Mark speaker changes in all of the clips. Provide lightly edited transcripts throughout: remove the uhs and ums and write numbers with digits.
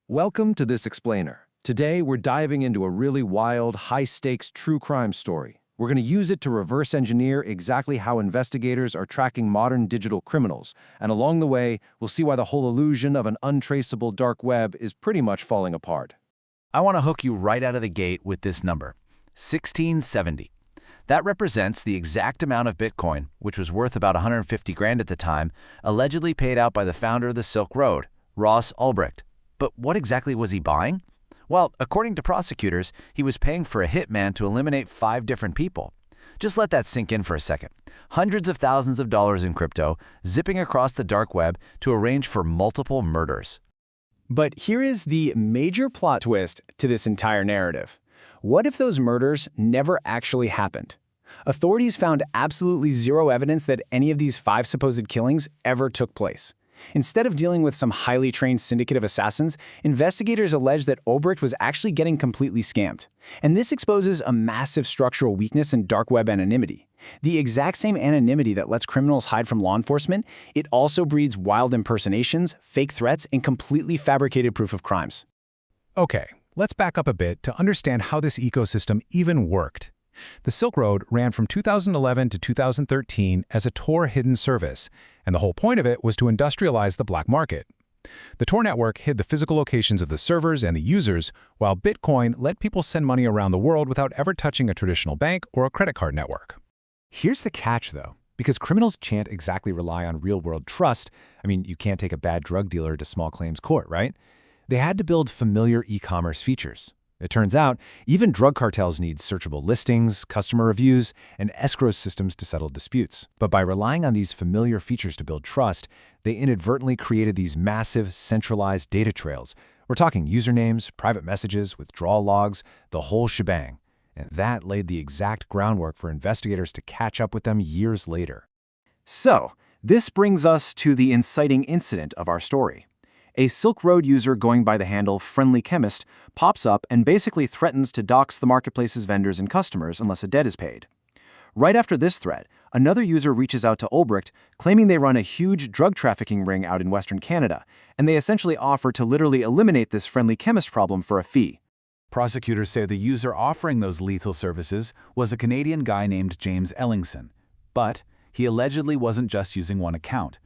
Speaker 1: Welcome to this explainer. Today, we're diving into a really wild, high-stakes true crime story. We're going to use it to reverse engineer exactly how investigators are tracking modern digital criminals. And along the way, we'll see why the whole illusion of an untraceable dark web is pretty much falling apart.
Speaker 2: I want to hook you right out of the gate with this number, 1670. That represents the exact amount of Bitcoin, which was worth about 150 grand at the time, allegedly paid out by the founder of the Silk Road, Ross Ulbricht. But what exactly was he buying? Well, according to prosecutors, he was paying for a hitman to eliminate 5 different people. Just let that sink in for a second. Hundreds of thousands of dollars in crypto, zipping across the dark web to arrange for multiple murders.
Speaker 3: But here is the major plot twist to this entire narrative. What if those murders never actually happened? Authorities found absolutely zero evidence that any of these 5 supposed killings ever took place. Instead of dealing with some highly trained syndicate of assassins, investigators allege that Ulbricht was actually getting completely scammed. And this exposes a massive structural weakness in dark web anonymity. The exact same anonymity that lets criminals hide from law enforcement, it also breeds wild impersonations, fake threats, and completely fabricated proof of crimes.
Speaker 4: Okay, let's back up a bit to understand how this ecosystem even worked. The Silk Road ran from 2011 to 2013 as a Tor hidden service, and the whole point of it was to industrialize the black market. The Tor network hid the physical locations of the servers and the users, while Bitcoin let people send money around the world without ever touching a traditional bank or a credit card network.
Speaker 5: Here's the catch, though. Because criminals can't exactly rely on real-world trust, you can't take a bad drug dealer to small claims court, right? They had to build familiar e-commerce features. It turns out, even drug cartels need searchable listings, customer reviews, and escrow systems to settle disputes. But by relying on these familiar features to build trust, they inadvertently created these massive, centralized data trails. We're talking usernames, private messages, withdrawal logs, the whole shebang. And that laid the exact groundwork for investigators to catch up with them years later.
Speaker 3: So, this brings us to the inciting incident of our story. A Silk Road user going by the handle Friendly Chemist pops up and basically threatens to dox the marketplace's vendors and customers unless a debt is paid. Right after this threat, another user reaches out to Ulbricht, claiming they run a huge drug trafficking ring out in Western Canada, and they essentially offer to literally eliminate this Friendly Chemist problem for a fee.
Speaker 2: Prosecutors say the user offering those lethal services was a Canadian guy named James Ellingson. But he allegedly wasn't just using one account.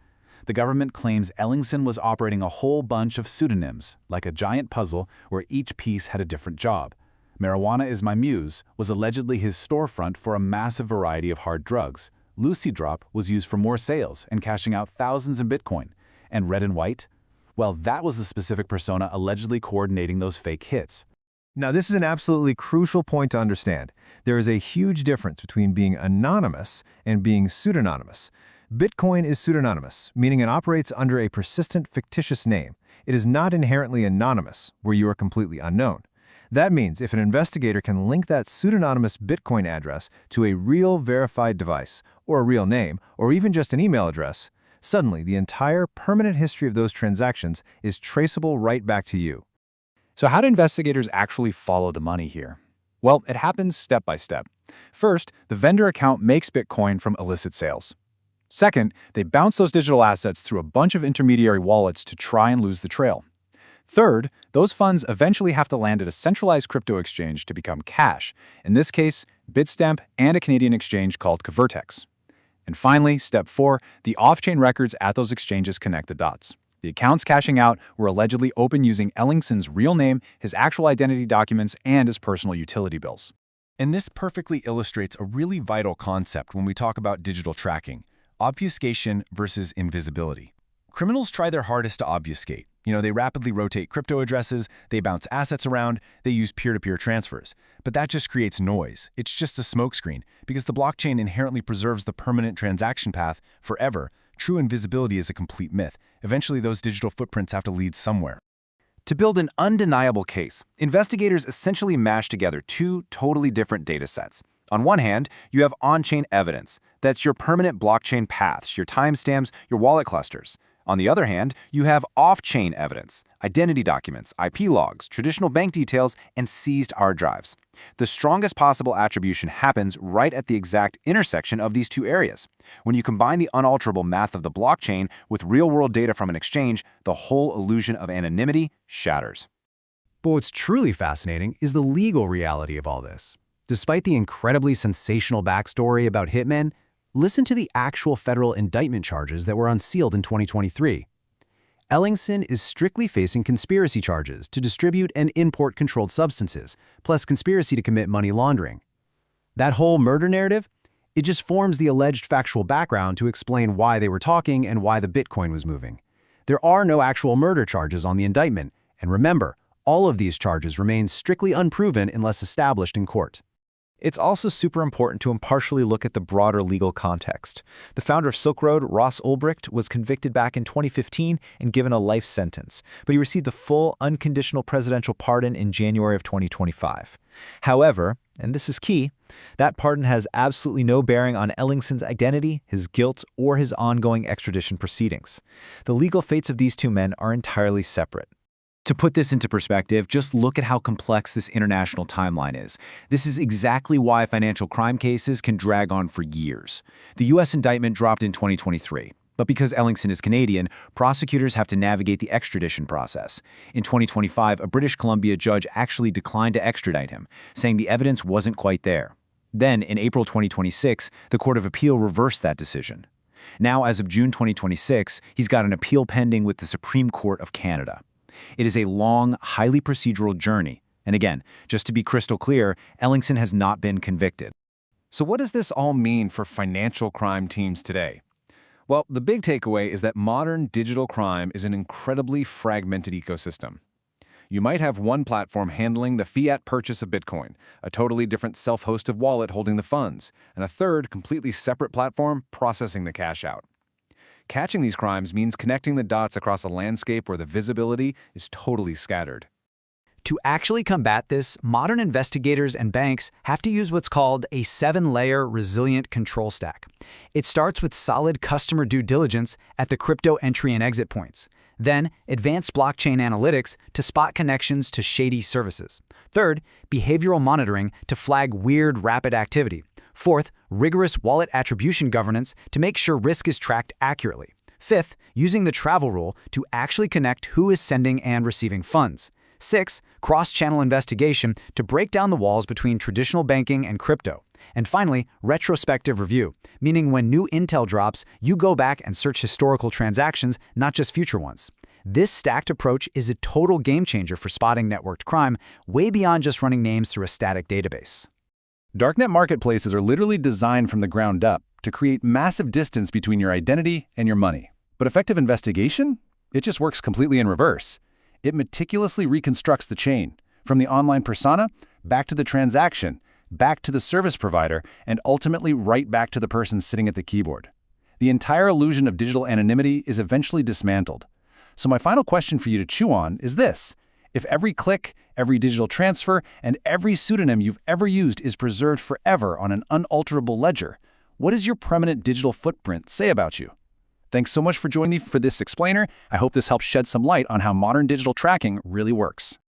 Speaker 2: The government claims Ellingson was operating a whole bunch of pseudonyms, like a giant puzzle where each piece had a different job. Marijuana is my muse was allegedly his storefront for a massive variety of hard drugs. Lucy Drop was used for more sales and cashing out thousands in Bitcoin. And Red and White? Well, that was the specific persona allegedly coordinating those fake hits.
Speaker 1: Now, this is an absolutely crucial point to understand. There is a huge difference between being anonymous and being pseudonymous. Bitcoin is pseudonymous, meaning it operates under a persistent fictitious name. It is not inherently anonymous, where you are completely unknown. That means if an investigator can link that pseudonymous Bitcoin address to a real verified device, or a real name, or even just an email address, suddenly the entire permanent history of those transactions is traceable right back to you.
Speaker 5: So how do investigators actually follow the money here? Well, it happens step by step. First, the vendor account makes Bitcoin from illicit sales. Second, they bounce those digital assets through a bunch of intermediary wallets to try and lose the trail. Third, those funds eventually have to land at a centralized crypto exchange to become cash, in this case, Bitstamp and a Canadian exchange called Vertex. And finally, step 4, the off-chain records at those exchanges connect the dots. The accounts cashing out were allegedly opened using Ellingson's real name, his actual identity documents, and his personal utility bills.
Speaker 1: And this perfectly illustrates a really vital concept when we talk about digital tracking: obfuscation versus invisibility. Criminals try their hardest to obfuscate. They rapidly rotate crypto addresses, they bounce assets around, they use peer-to-peer transfers. But that just creates noise. It's just a smokescreen, because the blockchain inherently preserves the permanent transaction path forever. True invisibility is a complete myth. Eventually, those digital footprints have to lead somewhere. To build an undeniable case, investigators essentially mash together 2 totally different data sets. On one hand, you have on-chain evidence. That's your permanent blockchain paths, your timestamps, your wallet clusters. On the other hand, you have off-chain evidence, identity documents, IP logs, traditional bank details, and seized hard drives. The strongest possible attribution happens right at the exact intersection of these two areas. When you combine the unalterable math of the blockchain with real-world data from an exchange, the whole illusion of anonymity shatters.
Speaker 3: But what's truly fascinating is the legal reality of all this. Despite the incredibly sensational backstory about hitmen, listen to the actual federal indictment charges that were unsealed in 2023. Ellingson is strictly facing conspiracy charges to distribute and import controlled substances, plus conspiracy to commit money laundering. That whole murder narrative, it just forms the alleged factual background to explain why they were talking and why the Bitcoin was moving. There are no actual murder charges on the indictment, and remember, all of these charges remain strictly unproven unless established in court.
Speaker 5: It's also super important to impartially look at the broader legal context. The founder of Silk Road, Ross Ulbricht, was convicted back in 2015 and given a life sentence, but he received the full, unconditional presidential pardon in January of 2025. However, and this is key, that pardon has absolutely no bearing on Ellingson's identity, his guilt, or his ongoing extradition proceedings. The legal fates of these two men are entirely separate.
Speaker 1: To put this into perspective, just look at how complex this international timeline is. This is exactly why financial crime cases can drag on for years. The U.S. indictment dropped in 2023, but because Ellingson is Canadian, prosecutors have to navigate the extradition process. In 2025, a British Columbia judge actually declined to extradite him, saying the evidence wasn't quite there. Then, in April 2026, the Court of Appeal reversed that decision. Now, as of June 2026, he's got an appeal pending with the Supreme Court of Canada. It is a long, highly procedural journey. And again, just to be crystal clear, Ellingson has not been convicted.
Speaker 4: So what does this all mean for financial crime teams today? Well, the big takeaway is that modern digital crime is an incredibly fragmented ecosystem. You might have one platform handling the fiat purchase of Bitcoin, a totally different self-hosted wallet holding the funds, and a third, completely separate platform processing the cash out. Catching these crimes means connecting the dots across a landscape where the visibility is totally scattered.
Speaker 3: To actually combat this, modern investigators and banks have to use what's called a 7-layer resilient control stack. It starts with solid customer due diligence at the crypto entry and exit points. Then, advanced blockchain analytics to spot connections to shady services. Third, behavioral monitoring to flag weird, rapid activity. Fourth, rigorous wallet attribution governance to make sure risk is tracked accurately. Fifth, using the travel rule to actually connect who is sending and receiving funds. Six, cross-channel investigation to break down the walls between traditional banking and crypto. And finally, retrospective review, meaning when new intel drops, you go back and search historical transactions, not just future ones. This stacked approach is a total game changer for spotting networked crime, way beyond just running names through a static database.
Speaker 4: Darknet marketplaces are literally designed from the ground up to create massive distance between your identity and your money. But effective investigation? It just works completely in reverse. It meticulously reconstructs the chain, from the online persona, back to the transaction, back to the service provider, and ultimately right back to the person sitting at the keyboard. The entire illusion of digital anonymity is eventually dismantled. So my final question for you to chew on is this. If every click, every digital transfer, and every pseudonym you've ever used is preserved forever on an unalterable ledger, what does your permanent digital footprint say about you? Thanks so much for joining me for this explainer. I hope this helps shed some light on how modern digital tracking really works.